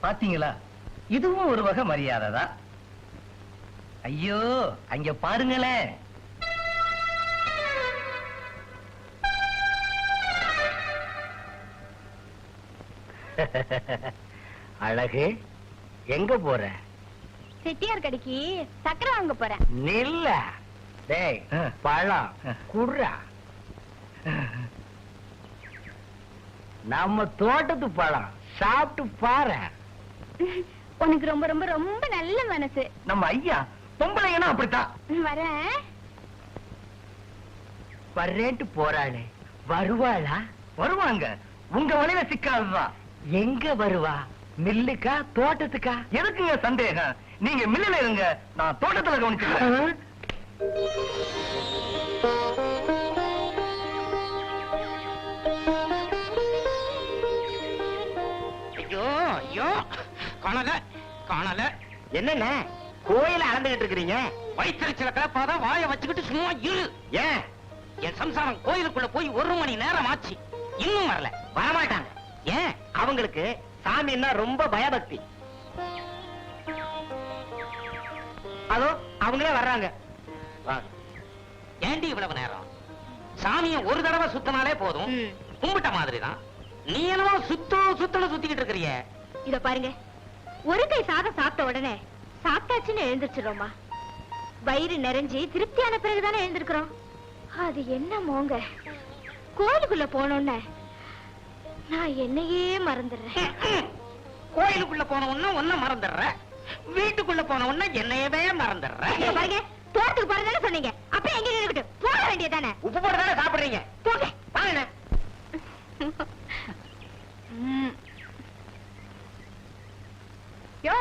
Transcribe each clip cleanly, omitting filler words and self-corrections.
பாத்தீங்களா, இதுவும் ஒரு வகை மரியாதை தான். ஐயோ, அங்க பாருங்களேன். அழகு, எங்க போற? செட்டியார் கடைக்கு சக்கரை வாங்க போறேன். நில்ல. டேய், பழம் குடுறா. நம்ம தோட்டத்து பழம் சாப்பிட்டு பாரு. உனக்கு ரொம்ப ரொம்ப ரொம்ப நல்ல மனசு. நம்ம ஐயா பொம்பளைங்கன்னா அப்படித்தான். வரேன். வர்றேன்ட்டு போறாளே, வருவாளா? வருவாங்க. உங்க வழியில சிக்காதுதான். எங்க வருவா? மில்லுக்கா தோட்டத்துக்கா? எதுக்குங்க சந்தேகம்? நீங்க மில்லுல இருங்க, நான் தோட்டத்துல கவனிச்சுக்கிறேன். ஐயோ ஐயோ, காணல காணல. என்னென்ன கோயில அளந்துகிட்டு இருக்கிறீங்க? வயிற்றுச்சல கிளப்பாதான் வாய வச்சுக்கிட்டு சும்மா இரு. ஏன்? என் சம்சாரம் கோயிலுக்குள்ள போய் 1 மணி நேரம் ஆச்சு, இன்னும் வரல. வரமாட்டாங்க. ஏன்? அவங்களுக்கு சாமின்னா ரொம்ப பயபக்தி. அதோ அவங்களே வர்றாங்க. ஏண்டி இவ்வளவு நேரம்? சாமிய ஒரு தடவை சுத்தினாலே போதும், கும்பிட்ட மாதிரிதான். நீ என்னவோ சுத்தணும் சுத்திக்கிட்டு இருக்கிறிய. இத பாருங்க, ஒரு கை சாதம் சாப்பிட்ட உடனே சாப்பிட்டாச்சுன்னு எழுந்திருச்சிரோமா. வயிறு நிறைஞ்சி திருப்தியான பிறகுதானே எழுந்திருக்கிறோம். அது என்ன மோங்க, கோயிலுக்குள்ள போனோன்னு நான் என்னையே மறந்துடுறேன். கோயிலுக்குள்ள போன உடனே ஒன்ன மறந்துடுற, வீட்டுக்குள்ள போன உடனே என்னையவே மறந்துடுற. பாருங்க, தோட்டத்துக்கு போறதானே சொன்னீங்க, அப்ப எங்க நின்னுக்கிட்டு போக வேண்டியதானே? உப்பு போட்டு தானே சாப்பிடுறீங்க. போங்க வாங்க. யோ,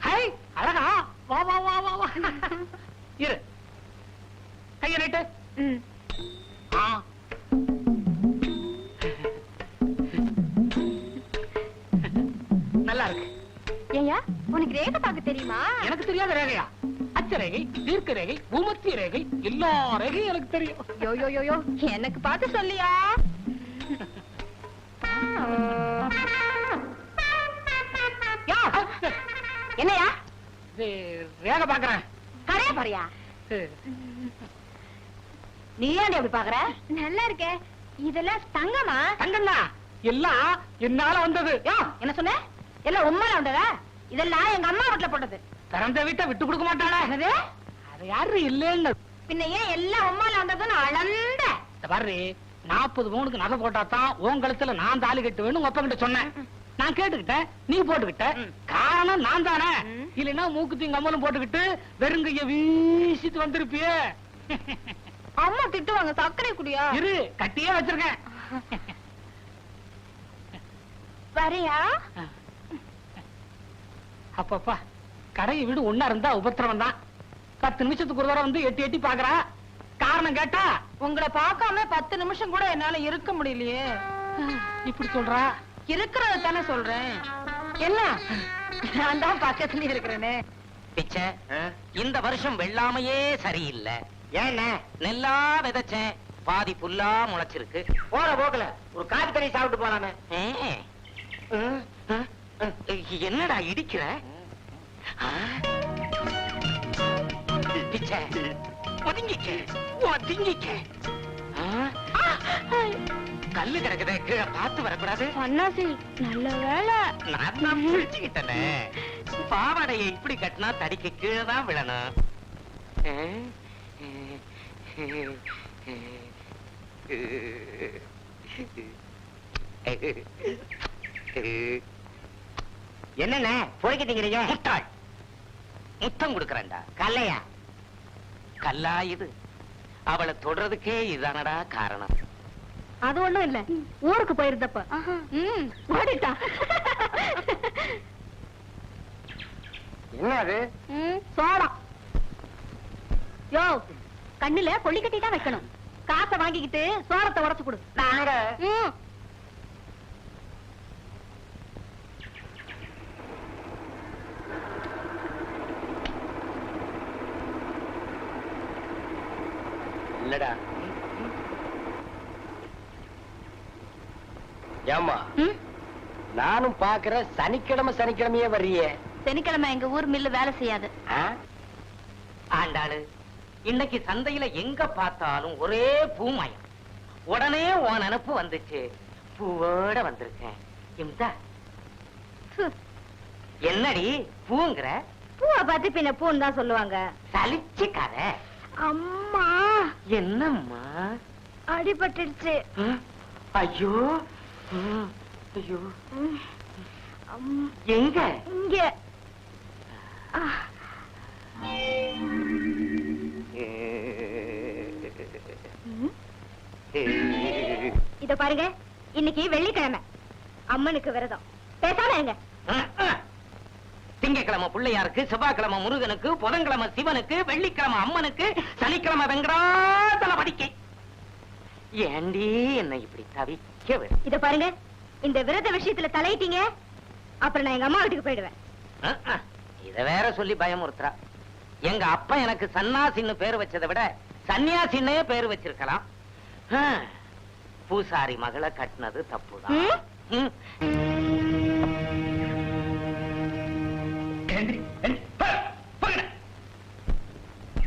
ஹை, அழகா. வா வா வா வா வா. இரு, கைய நீட்டு. நல்லா இருக்கு. ஏயா, உனக்கு ரேகை பார்க்க தெரியுமா? எனக்கு தெரியாத ரேகையா? அச்சரேகை, தீர்க்க ரேகை, பூமத்திய ரேகை, எல்லா ரேகையும் எனக்கு தெரியும். யோ யோ யோ யோ, எனக்கு பார்த்து சொல்லியா? என்னையா ரேகை பாக்குறேன். கரையா பாரியா? நீ ஏன் அப்படி பாக்குற? நல்லா இருக்கே. இதெல்லாம் தங்கமா? தங்கம்னா எல்லாம் என்னால வந்தது. என்ன சொன்ன? எல்லாம் உண்மையில வந்ததா? இதெல்லாம் எங்க அம்மா வீட்டுல போட்டது. திறந்த வீட்டை விட்டு கொடுக்க மாட்டாளா? அது யாரு இல்லன்னு பின்ன ஏன் எல்லாம் உண்மையில வந்ததுன்னு அளந்த? பாரு, 40 பவுனுக்கு நகை போட்டாதான் உன் கழுத்துல நான் தாலி கட்டுவேன்னு உங்க அப்பா கிட்ட சொன்னேன். நான் கேட்டுக்கிட்டேன், நீ போட்டுக்கிட்ட. காரணம் நான் தானே. இல்லைன்னா மூக்குத்தி கம்மலும் போட்டுக்கிட்டு வெறுங்கைய வீசிட்டு வந்திருப்பியே. அம்மா திட்டுவாங்க, சர்க்கரை குடியா? இரு, கட்டியே வச்சிருக்கேன். வரையா? அப்பப்பா, கடையை வீடு ஒன்னா இருந்தா உபத்திரவம் தான். 10 நிமிஷத்துக்கு ஒரு தடவை வந்து எட்டி எட்டி பாக்குறா. காரணம் கேட்டா, உங்களை பார்க்காம 10 நிமிஷம் கூட என்னால இருக்க முடியலையே. இப்படி சொல்றா. இருக்கிறத தானே சொல்றேன். என்ன, நான் தான் பக்கத்துல இருக்கிறேனே. பிச்சை, இந்த வருஷம் வெள்ளாமையே சரியில்லை. ஏன்னா நெல்லா விதைச்சேன், பாதி புல்லா முளைச்சிருக்கு. போற போக்கல ஒரு காப்பி தண்ணி சாப்பிட்டு போலாமே. என்னடா இடிக்கிற? பிச்சை, ஒதுங்கிக்க ஒதுங்கிக்க. கல்லு கிடக்குது, கீழே பார்த்து வரக்கூடாது. அண்ணாசி, நல்ல வேலை நான் தான் பிடிச்சுக்கிட்டனே. பாவாடையை இப்படி கட்டினா தடிக்கு கீழே தான் விழணும். என்னென்ன போய்கிட்டீங்க? முட்டாள், முத்தம் கொடுக்கறேன்டா. கல்லையா? கல்லா இது? அவளை தொடறதுக்கே இதுதானடா காரணம். அது ஒண்ணும் இல்ல, ஊருக்கு போயிருந்தப்ப ஓடிட்டா. என்ன அது? சோளம். யோ, கண்ணுல கொள்ளி கட்டி தான் வைக்கணும். காசை வாங்கிக்கிட்டு சோளத்தை உடைச்சு கொடு. நாங்க இல்லடா. ஏமா நானும் பாக்குறேன் சனிக்கிழமை சனிக்கிழமையே வர்றியே. சனிக்கிழமை எங்க ஊர் மில்லு வேலை செய்யாது. ஆண்டாளு, இன்னைக்கு சந்தையில எங்க பார்த்தாலும் ஒரே பூமயம். உடனே உன் நினப்பு வந்துச்சு, பூவோட வந்திருக்கேன். இம்தா, என்னடி பூங்கிற? பூவை பார்த்து பின்ன பூன்னு தான் சொல்லுவாங்க. சலிச்சுக்காத. அம்மா, என்னம்மா? அடிபட்டுடுச்சு. ஐயோ ஐயோ, அம், எங்க? இங்க. இத பாருங்க, இன்னைக்கு வெள்ளிக்கிழமை, அம்மனுக்கு விரதம். பேசாம இருங்க. திங்கக்கிழமை பிள்ளையாருக்கு, செவ்வாய்க்கிழமை முருகனுக்கு, புதன்கிழமை சிவனுக்கு, வெள்ளிக்கிழமை அம்மனுக்கு, சனிக்கிழமை வெங்கடாதலபதிக்கு. ஏண்டி என்னை இப்படி தவிக்க விடு? இத பாருங்க, இந்த விரத விஷயத்துல தலையிட்டீங்க, அப்புறம் நான் எங்க அம்மா வீட்டுக்கு போயிடுவேன். இத வேற சொல்லி பயமுறுத்துறா. எங்க அப்பா எனக்கு சன்னாசின்னு பேரு வச்சதை விட சன்னியாசின்னே பேரு வச்சிருக்கலாம். பூசாரி மகளை கட்டினது தப்புதான்.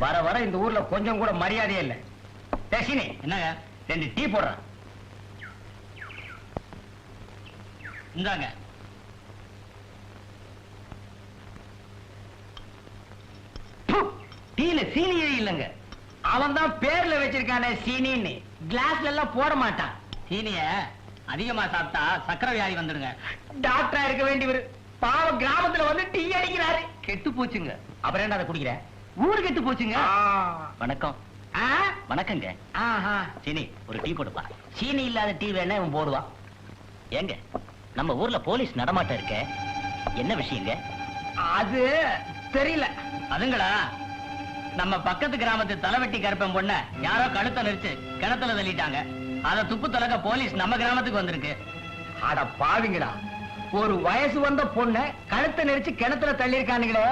வர வர இந்த ஊர்ல கொஞ்சம் கூட மரியாதையே இல்ல. பேசினே என்னங்க, 2 டீ போடுறான். இந்தாங்க. டீல சீனியே இல்லங்க. அவன் தான் பேர்ல வச்சிருக்கானே சீனின்னு. கிளாஸ்ல எல்லாம் போட மாட்டான். சீனிய அதிகமா சாப்பிட்டா சக்கரை வியாதி வந்துடுங்க. டாக்டரா இருக்க வேண்டியவர் பாவம் கிராமத்துல வந்து டீ அடிக்கிறாரு. கெட்டு போச்சுங்க. அப்புறம் என்ன அதை குடிக்கிற? ஊரு கெட்டு போச்சுங்க. வணக்கம். வணக்கங்க. சீனி ஒரு டீ போடுப்பா. சீனி இல்லாத டீ வேணா இவன் போடுவான். ஏங்க, நம்ம ஊர்ல போலீஸ் நடமாட்டம் இருக்க, என்ன விஷயங்க? அது தெரியல. அதுங்களா, நம்ம பக்கத்து கிராமத்து தலைவெட்டி கருப்பன் பொண்ண யாரோ கழுத்தை நெரிச்சு கிணத்துல தள்ளிட்டாங்க. அத துப்பு தொலைக்க போலீஸ் நம்ம கிராமத்துக்கு வந்திருக்கு. அட பாவிங்களா, ஒரு வயசு வந்த பொண்ண கழுத்தை நெரிச்சு கிணத்துல தள்ளிருக்கானுங்களே,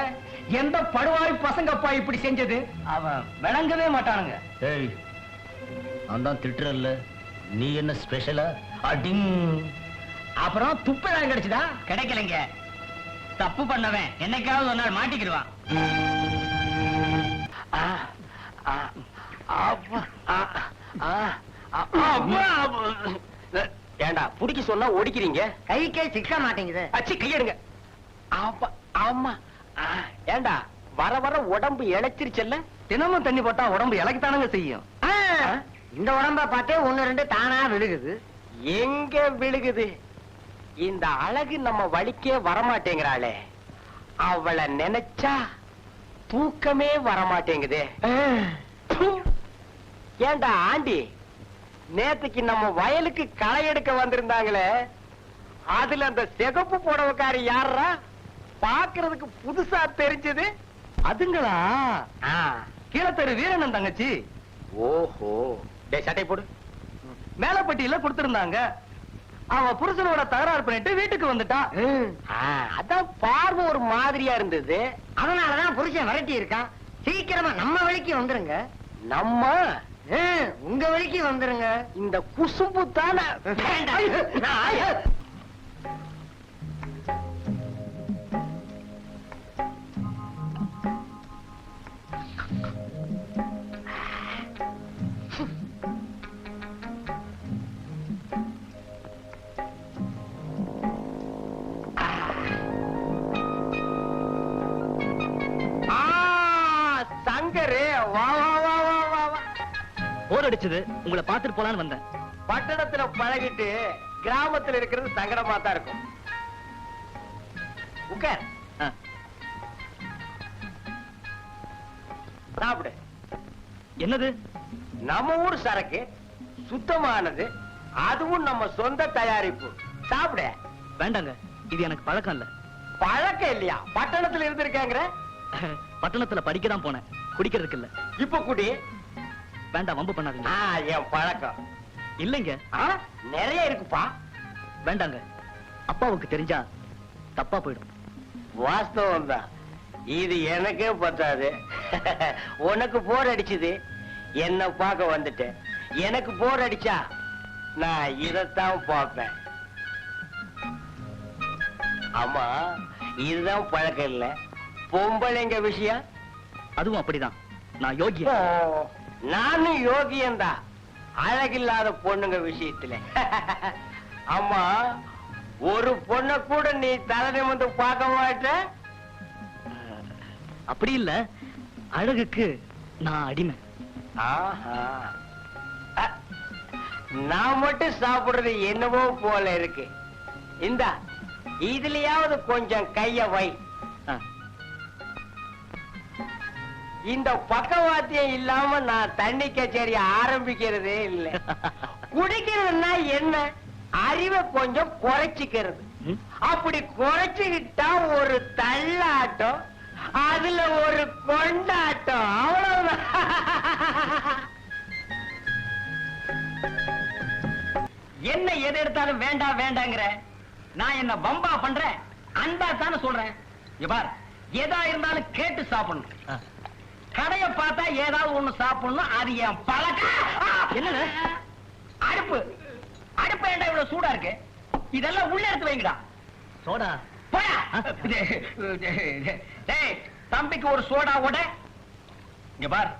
எந்த படுவாரி பசங்கப்பா இப்படி செஞ்சது? அவன் விளங்கவே மாட்டானுங்க. ஏய், நான் தான் திட்டுறல்ல, நீ என்ன ஸ்பெஷலா? அடிங். அப்புறம் துப்பதான் கிடைச்சுதா? கிடைக்கலைங்க. தப்பு பண்ணவன் என்னைக்காவது ஒரு நாள் மாட்டிக்கிடுவான். ஏண்டா புடிக்க சொன்னா ஒடிக்கிறீங்க? கைக்கே சிக்க மாட்டேங்குது. அச்சி கையெடுங்க. ஆமா. ஏண்டா வர வர உடம்பு இழைச்சிருச்சல்ல? தினமும் தண்ணி போட்டா உடம்பு இழைக்கத்தானுங்க செய்யும். இந்த உடம்ப பார்த்தே 1-2 தானா விழுகுது. எங்க விழுகுது? இந்த அழகு நம்ம வலிக்கே வரமாட்டேங்கிறாளே, அவளை நினைச்சா தூக்கமே வரமாட்டேங்குதே. ஏண்டா ஆண்டி, நேத்துக்கு நம்ம வயலுக்கு களை எடுக்க வந்திருந்தாங்களே, அதுல அந்த சிகப்பு புடவைக்காரி யாரா? பாக்குறதுக்கு புதுசா தெரிஞ்சது. அதுங்களா? கீழத்தெரு வீரனன் தங்கச்சி. ஓஹோ. டேய் சட்டை போடு. மேலப்பட்டியில கொடுத்திருந்தாங்க. அவ புருஷனோட தகராறு பண்ணிட்டு வீட்டுக்கு வந்துட்டா. அதான் பார்வை ஒரு மாதிரியா இருந்தது. அதனாலதான் புருஷன் விரட்டி இருக்கான். சீக்கிரமா நம்ம வழிக்கு வந்துருங்க. நம்ம உங்க வழிக்கு வந்துருங்க. இந்த குசும்பு தானே. போர் அடிச்சது, உங்களை பார்த்துட்டு போலான்னு வந்தேன். பட்டணத்துல பழகிட்டு கிராமத்துல இருக்கிறது சங்கடமா தான் இருக்கும். உட்கார். சாப்பிடு. என்னது? நம்ம ஊர் சரக்கு, சுத்தமானது, அதுவும் நம்ம சொந்த தயாரிப்பு. சாப்பிட. வேண்டாங்க, இது எனக்கு பழக்கம் இல்ல. பழக்கம் இல்லையா? பட்டணத்துல இருந்திருக்காங்க. பட்டணத்துல படிக்க தான் போனேன், குடிக்கிறதுக்கு இல்ல. இப்ப குடி. வேண்டாம், வம்பு பண்ணாதீங்க. என் பழக்கம் இல்லைங்க. நிறைய இருக்குப்பா. வேண்டாங்க, அப்பாவுக்கு தெரிஞ்சா தப்பா போயிடும். வாஸ்தவம் தான். இது எனக்கே பத்தாது. உனக்கு போர் அடிச்சது, என்ன பார்க்க வந்துட்டேன். எனக்கு போர் அடிச்சா நான் இதத்தான் பார்ப்பேன். ஆமா இதுதான் பழக்கம் இல்ல பொம்பளைங்க விஷயம். அதுவும் அப்படிதான். நான் யோகி. நானும் யோகியந்தான் அழகில்லாத பொண்ணுங்க விஷயத்துல. ஆமா ஒரு பொண்ண கூட நீ தலை நிமிர்ந்து பார்க்க மாட்ட. அப்படி இல்ல, அழகுக்கு நான் அடிமை. ஆஹா. நான் மட்டும் சாப்பிடுறது என்னவோ போல இருக்கு. இந்தா இதுலயாவது கொஞ்சம் கைய வை. இந்த பக்கவாத்தியம் இல்லாம நான் தண்ணி கச்சேரி ஆரம்பிக்கிறதே இல்லை. குடிக்கிறதுனா என்ன, அறிவை கொஞ்சம் குறைச்சிக்கிறது. அப்படி குறைச்சுக்கிட்டா ஒரு தள்ளாட்டம், அதுல ஒரு கொண்டாட்டம், அவ்வளவுதான். என்ன எது எடுத்தாலும் வேண்டாம் வேண்டாங்கிற, நான் என்ன பம்பா பண்றேன்? அன்பா தானே சொல்றேன். பார், எதா இருந்தாலும் கேட்டு சாப்பிடணும். கடைய பார்த்தா ஏதாவது ஒண்ணு சாப்பிடணும், அது என் பழக்கம். என்ன அடுப்பு அடுப்பு ஏண்டா இவ்வளவு சூடா இருக்கு? இதெல்லாம் உள்ள எடுத்து வைங்கடா. சோடா போடா. டேய், தம்பிக்கு ஒரு சோடா ஓட. இங்க பார்,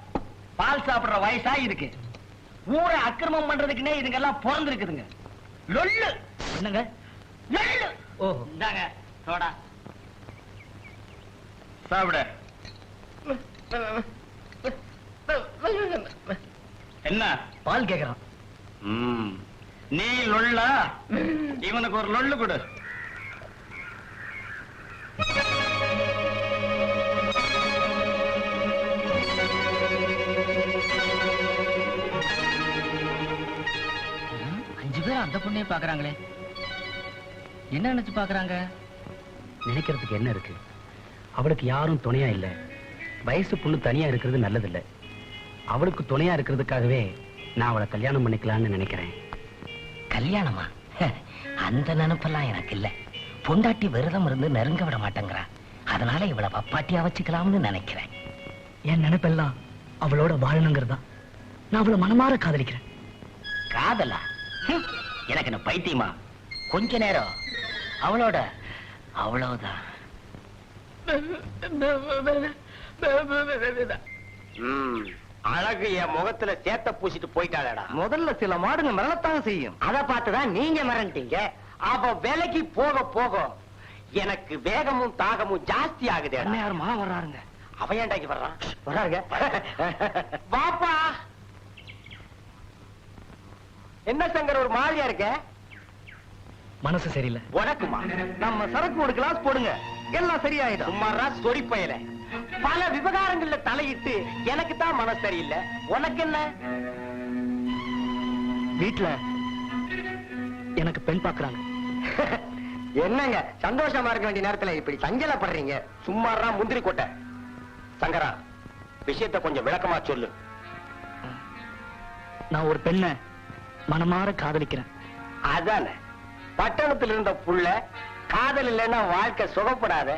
பால் சாப்பிடுற வயசா இருக்கு. ஊரை அக்கிரமம் பண்றதுக்குன்னே இதுங்க எல்லாம் பிறந்திருக்குதுங்க. லொல்லு. என்னங்க லொல்லு? ஓ, இந்தாங்க சோடா சாப்பிட. என்ன பால் கேக்குறான்? நீ லொல்லா? இவனுக்கு ஒரு லொல்லு கொடு. அஞ்சு பேர் அந்த பொண்ணையே பாக்குறாங்களே, என்ன நினைச்சு பாக்குறாங்க? நினைக்கிறதுக்கு என்ன இருக்கு? அவளுக்கு யாரும் துணையா இல்ல. வயசு பொண்ணு தனியா இருக்கிறது நல்லது இல்ல. அவளுக்கு துணையா இருக்கிறதுக்காகவே நான் அவளை கல்யாணம் பண்ணிக்கலாம்னு நினைக்கிறேன். கல்யாணமா? அந்த நினைப்பெல்லாம் எனக்கு இல்ல. பொண்டாட்டி விரதம் இருந்து நெருங்க விட மாட்டேங்கிறா. அதனால இவளை பப்பாட்டியா வச்சுக்கலாம்னு நினைக்கிறேன். என் நினைப்பெல்லாம் அவளோட வாழணுங்கிறதா. நான் அவளை மனமாற காதலிக்கிறேன். காதலா? எனக்கு என்ன பைத்தியமா? கொஞ்ச நேரம் அவளோட அவ்வளவுதான். அழகு என் முகத்துல சேத்த பூசிட்டு போயிட்டாளடா. முதல்ல சில மாடுங்க மரணத்தான் செய்யும். அத பார்த்துதான் நீங்க மறந்துட்டீங்க. அவ விலைக்கு போக போக எனக்கு வேகமும் தாகமும் ஜாஸ்தி ஆகுது. அண்ணையாருமா வர்றாருங்க. அவன் ஏண்டாக்கி வர்றான்? வர்றாருங்க. பாப்பா என்ன சங்கர் ஒரு மாதிரியா இருக்க? மனசு சரியில்லை. உனக்குமா? நம்ம சரக்கு ஒரு கிளாஸ் போடுங்க, எல்லாம் சரியாயிடும். சும்மாரா சொறி பயல. பல விவகாரங்கள்ல தலையிட்டு எனக்கு தான் மனசு சரியில்லை. உனக்கு என்ன? வீட்டுல எனக்கு பெண் பாக்குறாங்க. என்னங்க சந்தோஷமா இருக்க வேண்டிய நேரத்துல இப்படி சஞ்சலப்படுறீங்க? சும்மாரா முந்திரி கொட்டை. சங்கரா, விஷயத்தை கொஞ்சம் விளக்கமா சொல்லு. நான் ஒரு பெண்ணை மனமாற காதலிக்கிறேன். அதானே, பட்டணத்தில் இருந்த புள்ள காதல் இல்லைன்னா வாழ்க்கை சுகப்படாத.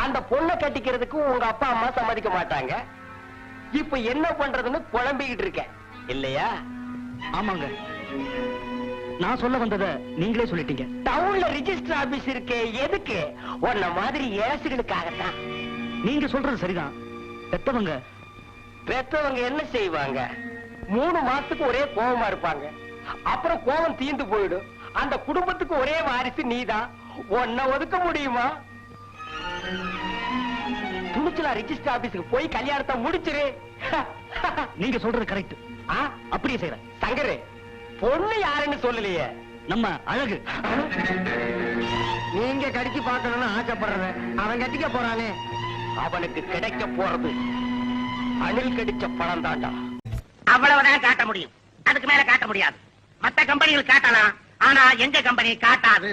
அந்த பொண்ணை கட்டிக்கிறதுக்கு உங்க அப்பா அம்மா சம்மதிக்க மாட்டாங்க. இப்ப என்ன பண்றதுன்னு குழம்பிக்கிட்டு இருக்க இல்லையா? ஆமாங்க, நான் சொல்ல வந்ததை நீங்களே சொல்லிட்டீங்க. டவுன்ல ரிஜிஸ்டர் ஆபீஸ் இருக்கே, எதுக்கு? உன்ன மாதிரி ஏசுகளுக்காகத்தான். நீங்க சொல்றது சரிதான். பெத்தவங்க என்ன செய்வாங்க? 3 மாசத்துக்கு ஒரே கோபமா இருப்பாங்க. அப்புறம் கோபம் தீந்து போயிடும். அந்த குடும்பத்துக்கு ஒரே வாரிசு நீதான். உன்னை ஒதுக்க முடியுமா? துணிச்சலா ரிஜிஸ்டர் ஆபீஸுக்கு போய் கல்யாணத்தை முடிச்சிரு. நீங்க சொல்றது கரெக்ட். அப்படியே செய்யறேன். சங்கரு, பொண்ணு யாருன்னு சொல்லலையே. நம்ம அழகு. நீங்க கடிச்சு பார்க்கணும்னு ஆசைப்படுற அவன் கட்டிக்க போறானே, அவனுக்கு கிடைக்க போறது அணில் கடிச்ச பணம் தாண்டா. அவ்வளவுதான் காட்ட முடியும், அதுக்கு மேல காட்ட முடியாது. மத்த கம்பெனிகள் காட்டலாம், ஆனா எங்க கம்பெனி காட்டாது.